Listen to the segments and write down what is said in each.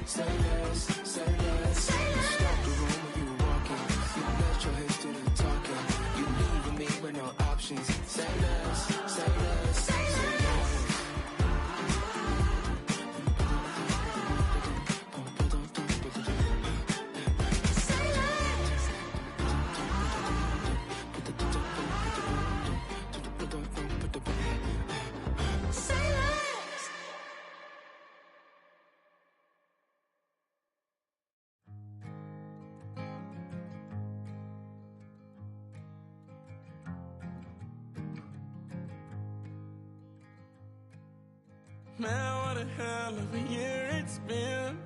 say less, say less. You stop the room when you walking. You let your hips do the talking. You leaving me with no options. Say less, say less, say less. Man, what a hell of a year it's been.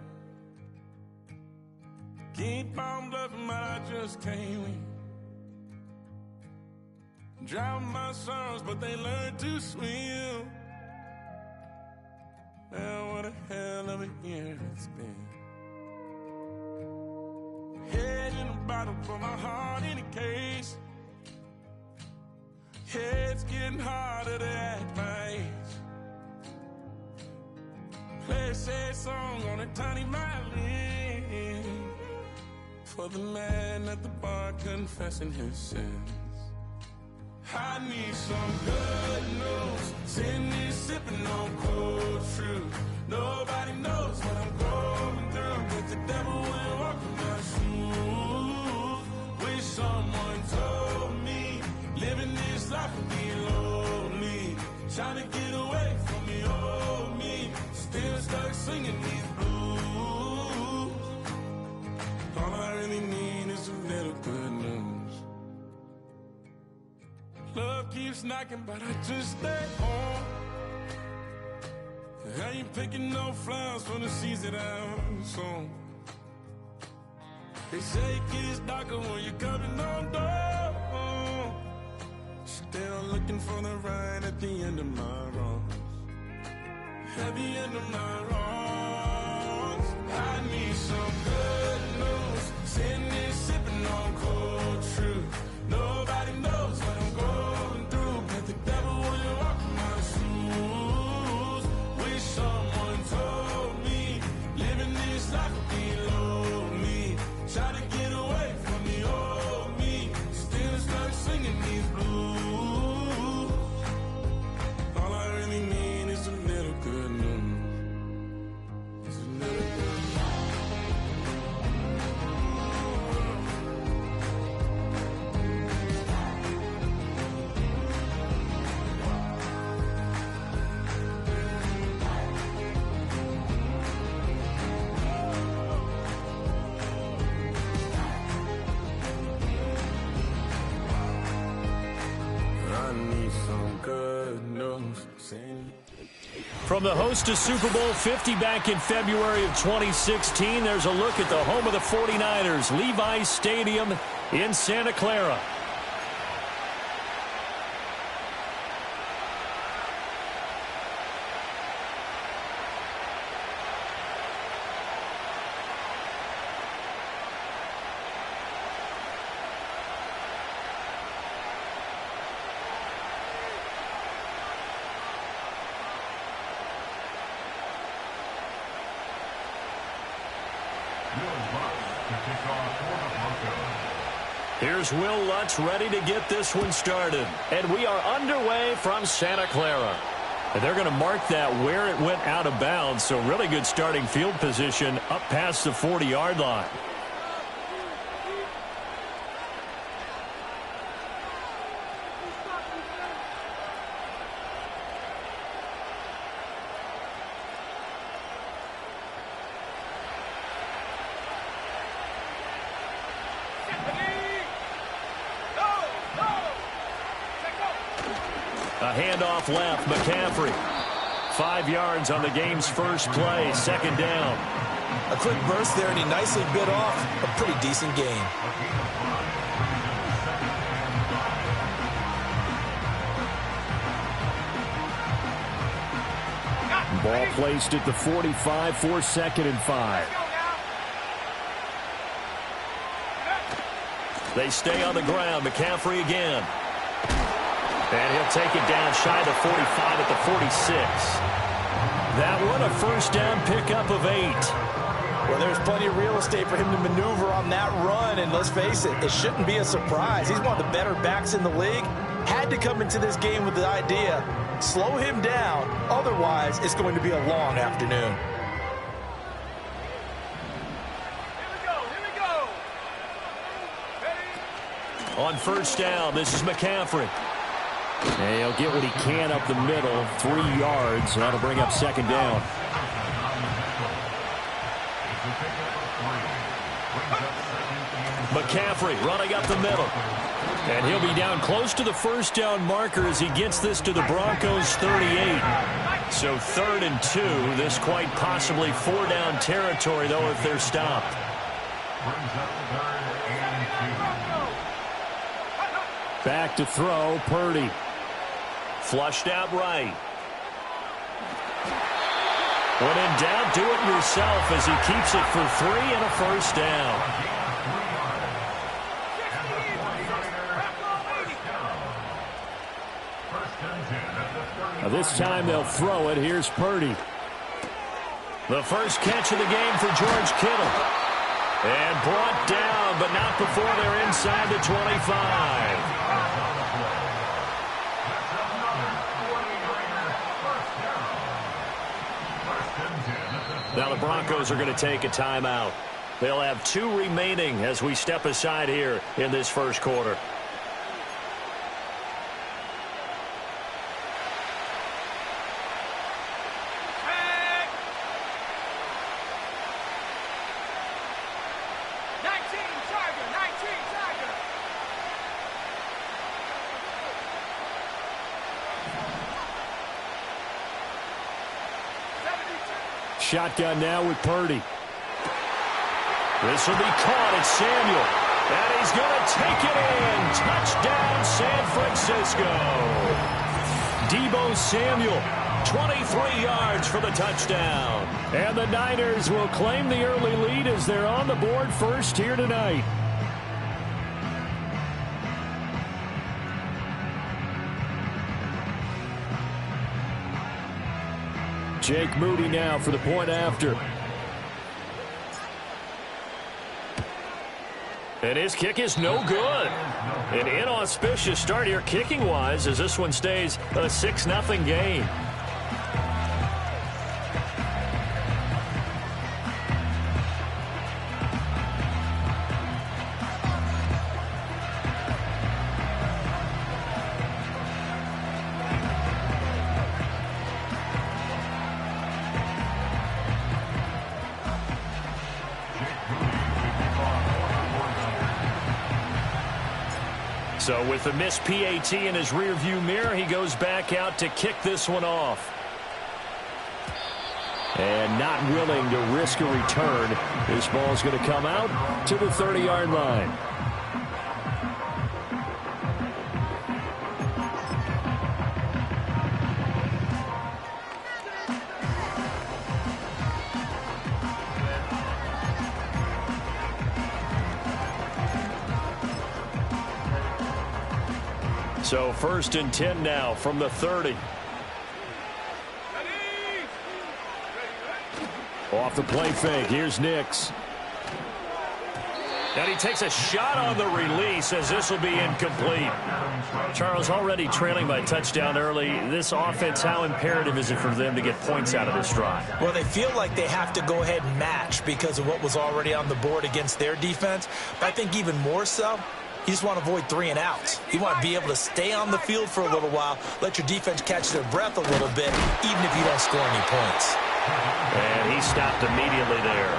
Keep on bluffing, but I just can't win. Drown my sorrows, but they learn to swim. Man, what a hell of a year it's been. Head in a bottle, put my heart in a case. It's getting harder to act my age. Play a sad song on a tiny violin for the man at the bar confessing his sins. I need some good news. Sitting here sipping on cold truth. Nobody knows what I'm going through, but the devil will walk in my shoes. Wish someone told me living this life would be lonely. Trying to get away from me, oh me. Still stuck singing these blues. All I really need is a little good news. Love keeps knocking, but I just stay home. I ain't picking no flowers from the seeds that I'm sown. They say it gets darker when you're coming on door. Still looking for the right at the end of my road. At the end of my wrongs, I need some good news. Sitting here sipping on cold truth. Nobody knows what I'm going through, but the devil will walk in my shoes. Wish someone told me living this life would be lonely. Try to get away from me, oh me. Still start singing these blues. All I really need is a little good news. From the host to Super Bowl 50 back in February of 2016, there's a look at the home of the 49ers, Levi's Stadium in Santa Clara. Here's Will Lutz ready to get this one started. And we are underway from Santa Clara. And they're going to mark that where it went out of bounds. So really good starting field position up past the 40-yard line. A handoff left, McCaffrey. 5 yards on the game's first play, second down. A quick burst there, and he nicely bit off a pretty decent gain. Ball placed at the 45 for second and 5. They stay on the ground. McCaffrey again. And he'll take it down shy of the 45 at the 46. That one a first down pickup of 8. Well, there's plenty of real estate for him to maneuver on that run, and let's face it, it shouldn't be a surprise. He's one of the better backs in the league. Had to come into this game with the idea, slow him down, otherwise it's going to be a long afternoon. On first down, this is McCaffrey. And he'll get what he can up the middle, 3 yards. That'll bring up second down. McCaffrey running up the middle. And he'll be down close to the first down marker as he gets this to the Broncos' 38. So 3rd and 2. This quite possibly 4-down territory, though, if they're stopped. Back to throw, Purdy. Flushed out right. When in doubt, do it yourself as he keeps it for 3 and a first down. Now this time they'll throw it. Here's Purdy. The first catch of the game for George Kittle. And brought down, but not before they're inside the 25. Now the Broncos are going to take a timeout. They'll have 2 remaining as we step aside here in this first quarter. Shotgun now with Purdy. This will be caught. It's Samuel. And he's going to take it in. Touchdown, San Francisco. Deebo Samuel, 23 yards for the touchdown. And the Niners will claim the early lead as they're on the board first here tonight. Jake Moody now for the point after. And his kick is no good. An inauspicious start here kicking-wise as this one stays a 6-0 game. So with the missed PAT in his rearview mirror, he goes back out to kick this one off. And not willing to risk a return. This ball's going to come out to the 30-yard line. So 1st and 10 now from the 30. Off the play fake. Here's Nix. And he takes a shot on the release as this will be incomplete. Charles, already trailing by touchdown early. This offense, how imperative is it for them to get points out of this drive? Well, they feel like they have to go ahead and match because of what was already on the board against their defense. But I think even more so, you just want to avoid 3 and outs. You want to be able to stay on the field for a little while, let your defense catch their breath a little bit, even if you don't score any points. And he stopped immediately there.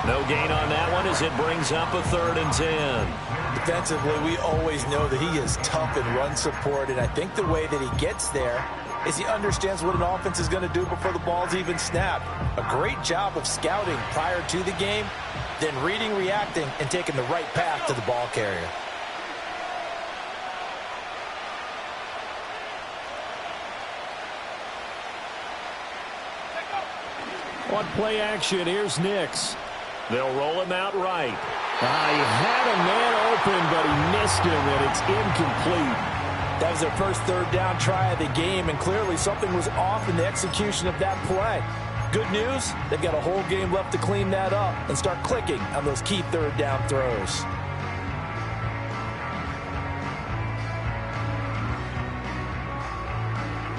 No gain on that one as it brings up a 3rd and 10. Defensively, we always know that he is tough in run support, and I think the way that he gets there is he understands what an offense is going to do before the ball's even snapped. A great job of scouting prior to the game, then reading, reacting, and taking the right path to the ball carrier. On play action, here's Nix. They'll roll him out right. He had a man open, but he missed him, and it's incomplete. That was their first 3rd down try of the game, and clearly something was off in the execution of that play. good news, they've got a whole game left to clean that up and start clicking on those key third down throws.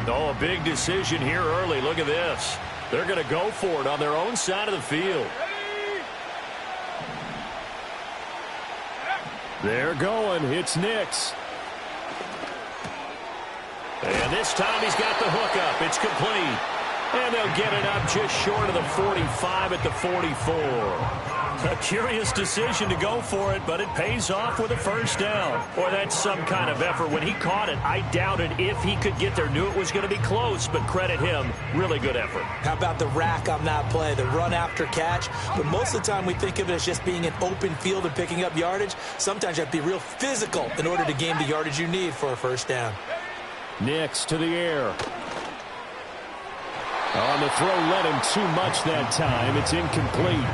Oh, a big decision here early. Look at this. They're going to go for it on their own side of the field. They're going. It's Nix. And this time he's got the hook up. It's complete. And they'll get it up just short of the 45 at the 44. A curious decision to go for it, but it pays off with a first down. Boy, that's some kind of effort. When he caught it, I doubted if he could get there. Knew it was going to be close, but credit him. Really good effort. How about the rack on that play, the run after catch? But most of the time we think of it as just being an open field and picking up yardage. Sometimes you have to be real physical in order to gain the yardage you need for a first down. Nix to the air. On the throw, led him too much that time. It's incomplete.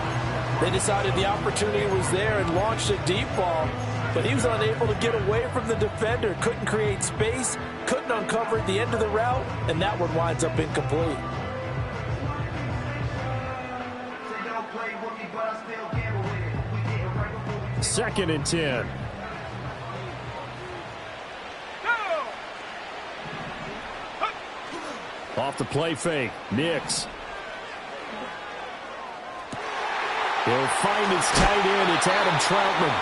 They decided the opportunity was there and launched a deep ball, but he was unable to get away from the defender, couldn't create space, couldn't uncover at the end of the route, and that one winds up incomplete. Second and 10. Off the play fake, Nix. He'll find his tight end. It's Adam Troutman.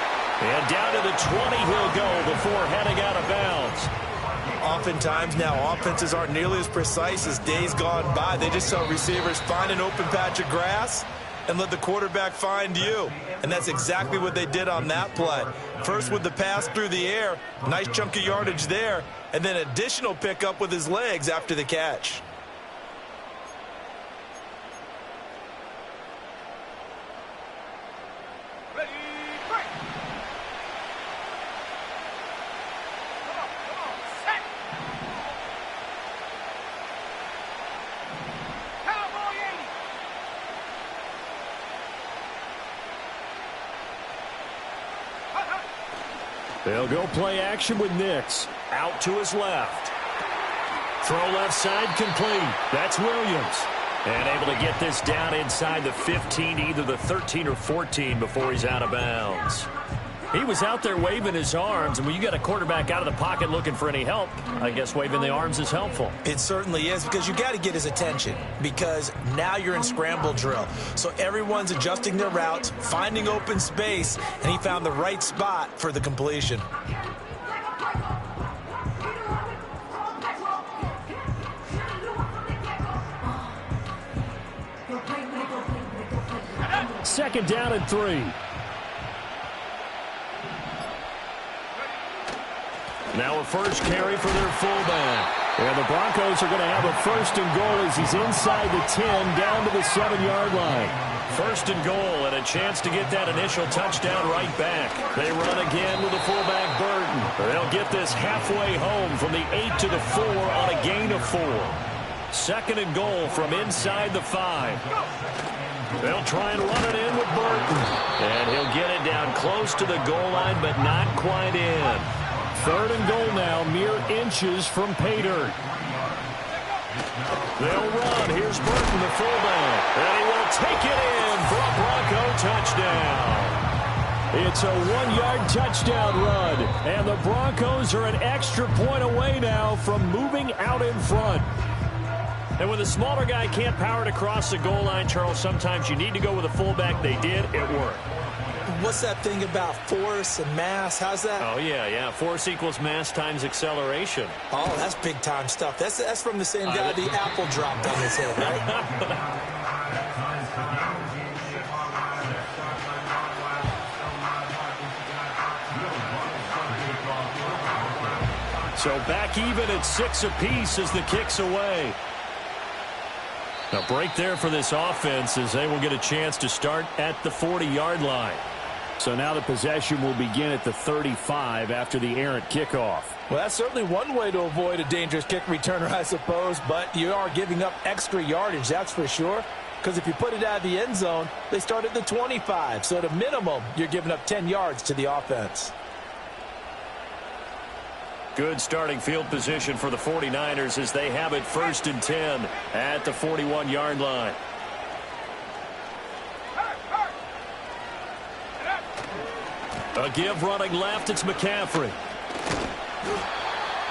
And down to the 20 he'll go before heading out of bounds. Oftentimes now offenses aren't nearly as precise as days gone by. They just saw receivers find an open patch of grass and let the quarterback find you. And that's exactly what they did on that play. First with the pass through the air, nice chunk of yardage there, and then additional pickup with his legs after the catch. They'll go play action with Nix. Out to his left. Throw left side complete. That's Williams. And able to get this down inside the 15, either the 13 or 14 before he's out of bounds. He was out there waving his arms, and when you got a quarterback out of the pocket looking for any help, I guess waving the arms is helpful. It certainly is, because you got to get his attention, because now you're in scramble drill. So everyone's adjusting their routes, finding open space, and he found the right spot for the completion. Second down and 3. Now a first carry for their fullback. And the Broncos are going to have a first and goal as he's inside the 10 down to the 7-yard line. First and goal and a chance to get that initial touchdown right back. They run again with the fullback Burton. They'll get this halfway home from the 8 to the 4 on a gain of 4. Second and goal from inside the 5. They'll try and run it in with Burton. And he'll get it down close to the goal line, but not quite in. Third and goal now, mere inches from pay dirt. They'll run. Here's Burton, the fullback. And he will take it in for a Bronco touchdown. It's a 1-yard touchdown run. And the Broncos are an extra point away now from moving out in front. And when the smaller guy can't power it across the goal line, Charles, sometimes you need to go with a fullback. They did. It worked. What's that thing about force and mass? How's that? Oh, yeah. Force equals mass times acceleration. Oh, that's big-time stuff. That's from the same guy the apple dropped on his head, right? So back even at 6 apiece as the kick's away. A break there for this offense as they will get a chance to start at the 40-yard line. So now the possession will begin at the 35 after the errant kickoff. Well, that's certainly one way to avoid a dangerous kick returner, I suppose, but you are giving up extra yardage, that's for sure, because if you put it out of the end zone, they start at the 25. So at a minimum, you're giving up 10 yards to the offense. Good starting field position for the 49ers as they have it first and 10 at the 41-yard line. A give running left, it's McCaffrey.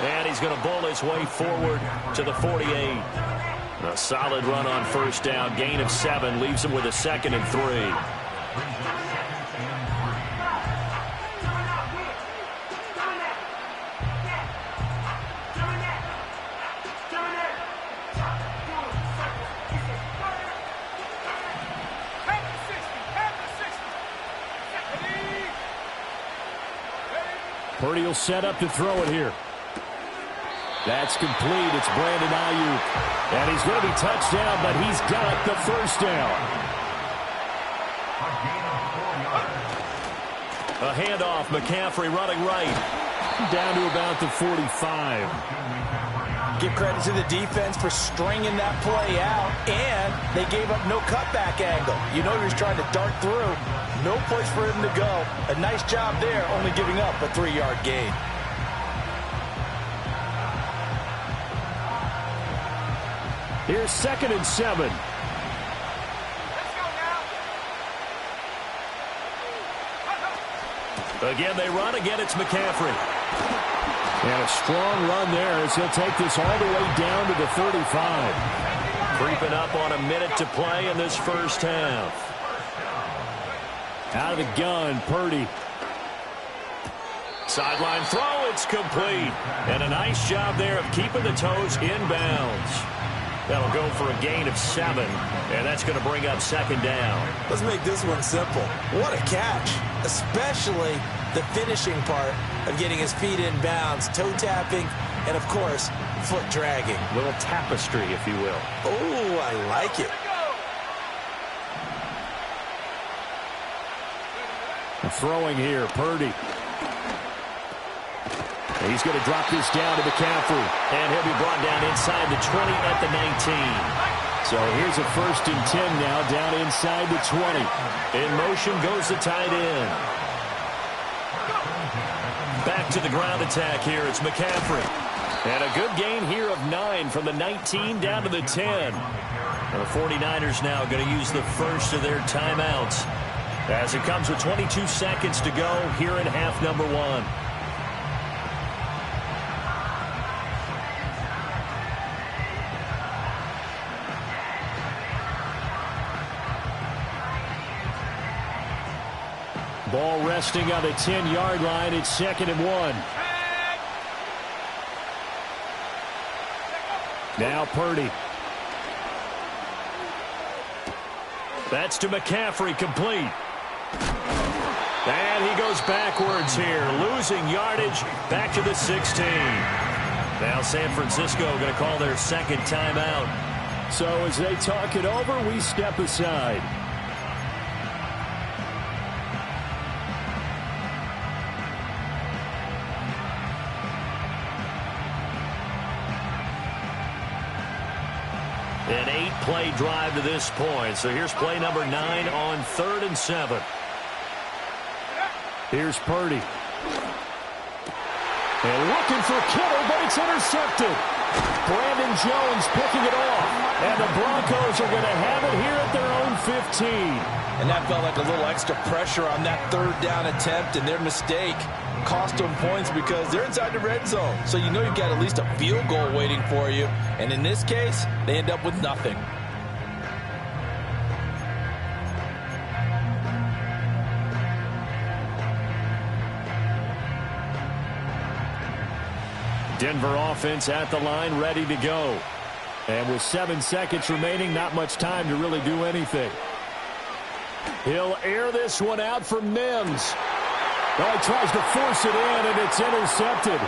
And he's going to bowl his way forward to the 48. A solid run on first down. Gain of 7 leaves him with a 2nd and 3. Purdy will set up to throw it here. That's complete. It's Brandon Ayuk. And he's going to be touched down, but he's got the first down. A handoff. McCaffrey running right. Down to about the 45. Give credit to the defense for stringing that play out, and they gave up no cutback angle. You know he was trying to dart through. No place for him to go. A nice job there, only giving up a 3-yard gain. Here's 2nd and 7. Let's go now. Again, they run. Again, it's McCaffrey. And a strong run there as he'll take this all the way down to the 35. Creeping up on a minute to play in this first half. Out of the gun, Purdy. Sideline throw, it's complete. And a nice job there of keeping the toes inbounds. That'll go for a gain of 7, and that's going to bring up 2nd down. Let's make this one simple. What a catch, especially the finishing part of getting his feet in bounds, toe tapping, and, of course, foot dragging. A little tapestry, if you will. Oh, I like it. Throwing here, Purdy. He's going to drop this down to McCaffrey. And he'll be brought down inside the 20 at the 19. So here's a 1st and 10 now down inside the 20. In motion goes the tight end. Back to the ground attack here. It's McCaffrey. And a good gain here of 9 from the 19 down to the 10. And the 49ers now going to use the first of their timeouts as it comes with 22 seconds to go here in half number 1. Ball resting on the 10-yard line. It's 2nd and 1. Now Purdy. That's to McCaffrey, complete. And he goes backwards here, losing yardage back to the 16. Now San Francisco going to call their 2nd timeout. So as they talk it over, we step aside. An 8-play drive to this point. So here's play number 9 on 3rd and 7. Here's Purdy. And looking for Kittle, but it's intercepted. Brandon Jones picking it off. And the Broncos are going to have it here at their own 15. And that felt like a little extra pressure on that 3rd down attempt, and their mistake cost them points because they're inside the red zone. So you know you've got at least a field goal waiting for you. And in this case, they end up with nothing. Denver offense at the line, ready to go. And with 7 seconds remaining, not much time to really do anything. He'll air this one out for Mims. Oh, he tries to force it in, and it's intercepted.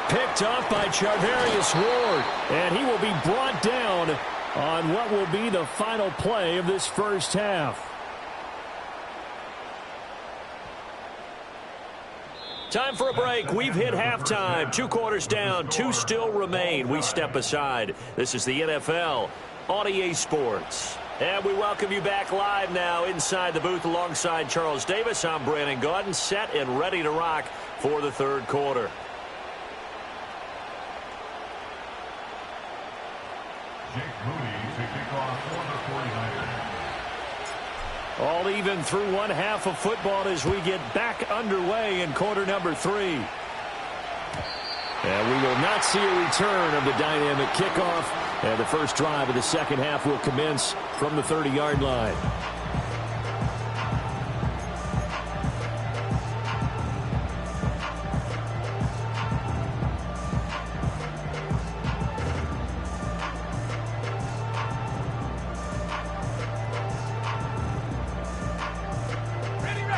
Picked up by Charvarius Ward. And he will be brought down on what will be the final play of this first half. Time for a break. We've hit halftime. 2 quarters down. 2 still remain. We step aside. This is the NFL on EA Sports. And we welcome you back live now inside the booth alongside Charles Davis. I'm Brandon Gaudin, set and ready to rock for the 3rd quarter. All even through one half of football as we get back underway in quarter number 3. And we will not see a return of the dynamic kickoff. And the first drive of the second half will commence from the 30-yard line.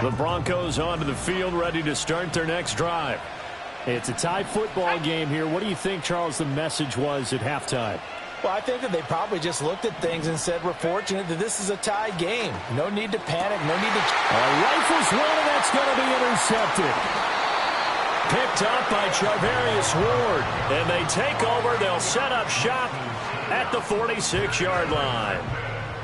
The Broncos onto the field, ready to start their next drive. It's a tie football game here. What do you think, Charles, the message was at halftime? Well, I think that they probably just looked at things and said, we're fortunate that this is a tie game. No need to panic. No need to... Rifles one, and that's going to be intercepted. Picked up by Charvarius Ward. And they take over. They'll set up shop at the 46-yard line.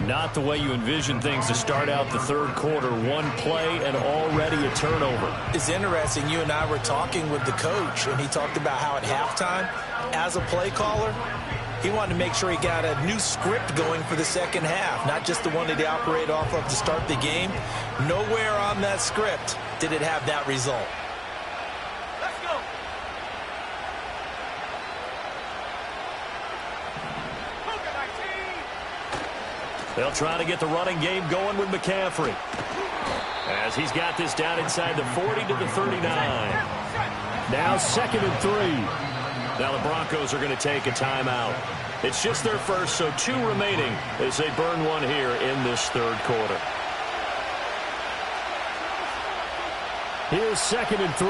Not the way you envision things to start out the third quarter. One play and already a turnover. It's interesting. You and I were talking with the coach, and he talked about how at halftime, as a play caller, he wanted to make sure he got a new script going for the second half, not just the one that he operated off of to start the game. Nowhere on that script did it have that result. Let's go. They'll try to get the running game going with McCaffrey. As he's got this down inside the 40 to the 39. Now 2nd and 3. Now the Broncos are going to take a timeout. It's just their first, so 2 remaining as they burn one here in this third quarter. Here's 2nd and 3.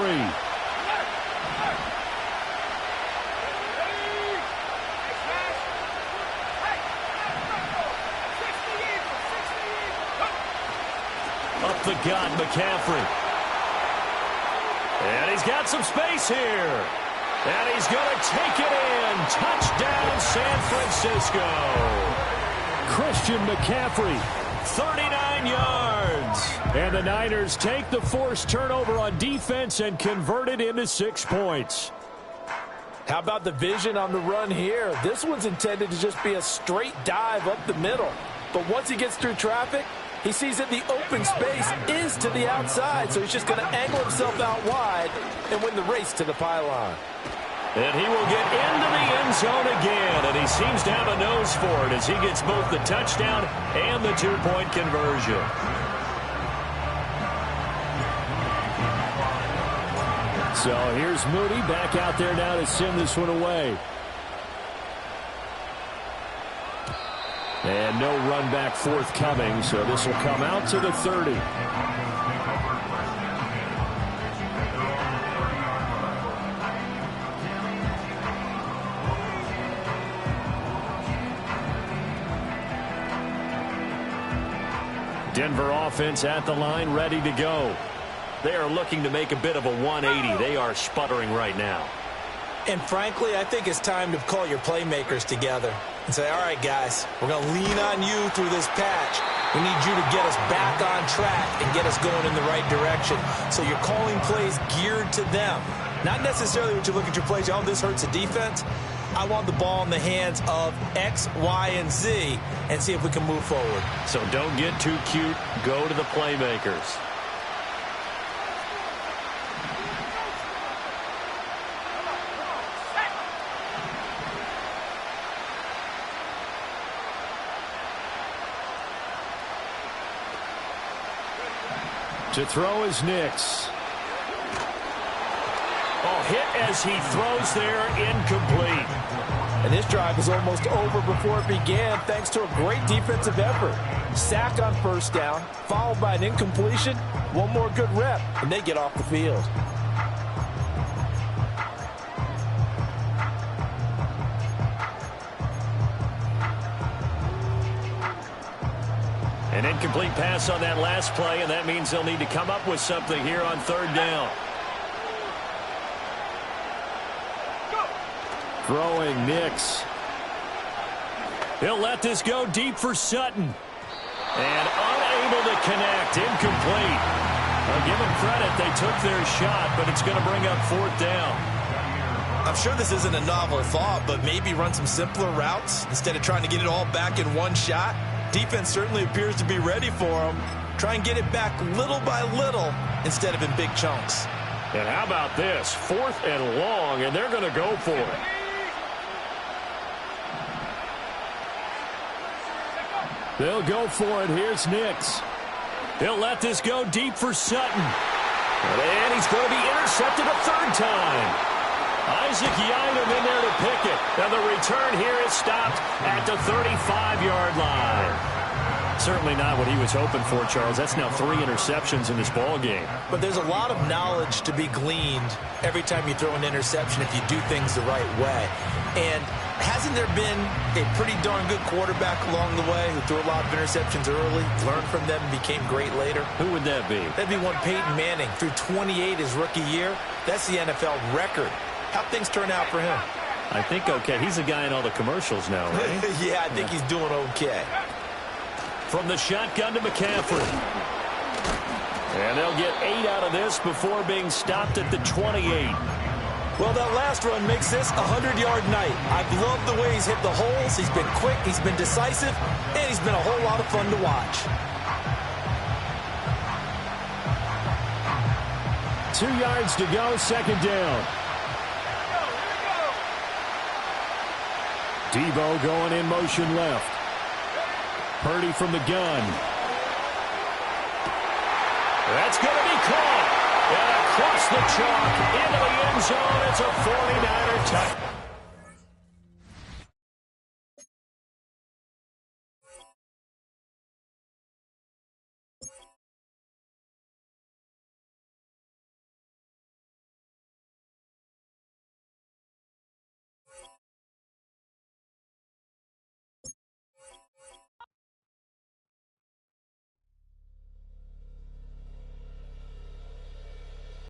Up the gut, McCaffrey. And he's got some space here. And he's going to take it in. Touchdown, San Francisco. Christian McCaffrey, 39 yards. And the Niners take the forced turnover on defense and convert it into 6 points. How about the vision on the run here? This one's intended to just be a straight dive up the middle. But once he gets through traffic, he sees that the open space is to the outside, so he's just going to angle himself out wide and win the race to the pylon. And he will get into the end zone again, and he seems to have a nose for it as he gets both the touchdown and the 2-point conversion. So here's Moody back out there now to send this one away. And no run back forthcoming, so this will come out to the 30. Denver offense at the line, ready to go. They are looking to make a bit of a 180. They are sputtering right now. And frankly, I think it's time to call your playmakers together and say, all right, guys, we're going to lean on you through this patch. We need you to get us back on track and get us going in the right direction. So you're calling plays geared to them. Not necessarily when you look at your plays, oh, this hurts the defense. I want the ball in the hands of X, Y, and Z and see if we can move forward. So don't get too cute. Go to the playmakers. To throw is Nix. Oh, hit as he throws there, incomplete. And this drive is almost over before it began thanks to a great defensive effort. Sack on first down, followed by an incompletion, one more good rep, and they get off the field. An incomplete pass on that last play, and that means they'll need to come up with something here on third down. Throwing Nix. He'll let this go deep for Sutton. And unable to connect. Incomplete. I'll give them credit. They took their shot, but it's going to bring up fourth down. I'm sure this isn't a novel thought, but maybe run some simpler routes instead of trying to get it all back in one shot. Defense certainly appears to be ready for them. Try and get it back little by little instead of in big chunks. And how about this? 4th and long, and they're going to go for it. They'll go for it. Here's Nix. He'll let this go deep for Sutton. And he's going to be intercepted a 3rd time. Isaac Yiadom in there to pick it. And the return here is stopped at the 35-yard line. Certainly not what he was hoping for, Charles. That's now 3 interceptions in this ball game. But there's a lot of knowledge to be gleaned every time you throw an interception if you do things the right way. And hasn't there been a pretty darn good quarterback along the way who threw a lot of interceptions early, learned from them, and became great later? Who would that be? That'd be one Peyton Manning. Threw 28 his rookie year. That's the NFL record. How'd things turn out for him? I think okay. He's a guy in all the commercials now, right? Yeah, I think he's doing okay. From the shotgun to McCaffrey. And they'll get 8 out of this before being stopped at the 28. Well, that last run makes this a 100-yard night. I've loved the way he's hit the holes. He's been quick, he's been decisive, and he's been a whole lot of fun to watch. 2 yards to go, 2nd down. Debo going in motion left. Purdy from the gun. That's going to be caught. And across the chalk into the end zone. It's a 49er touchdown.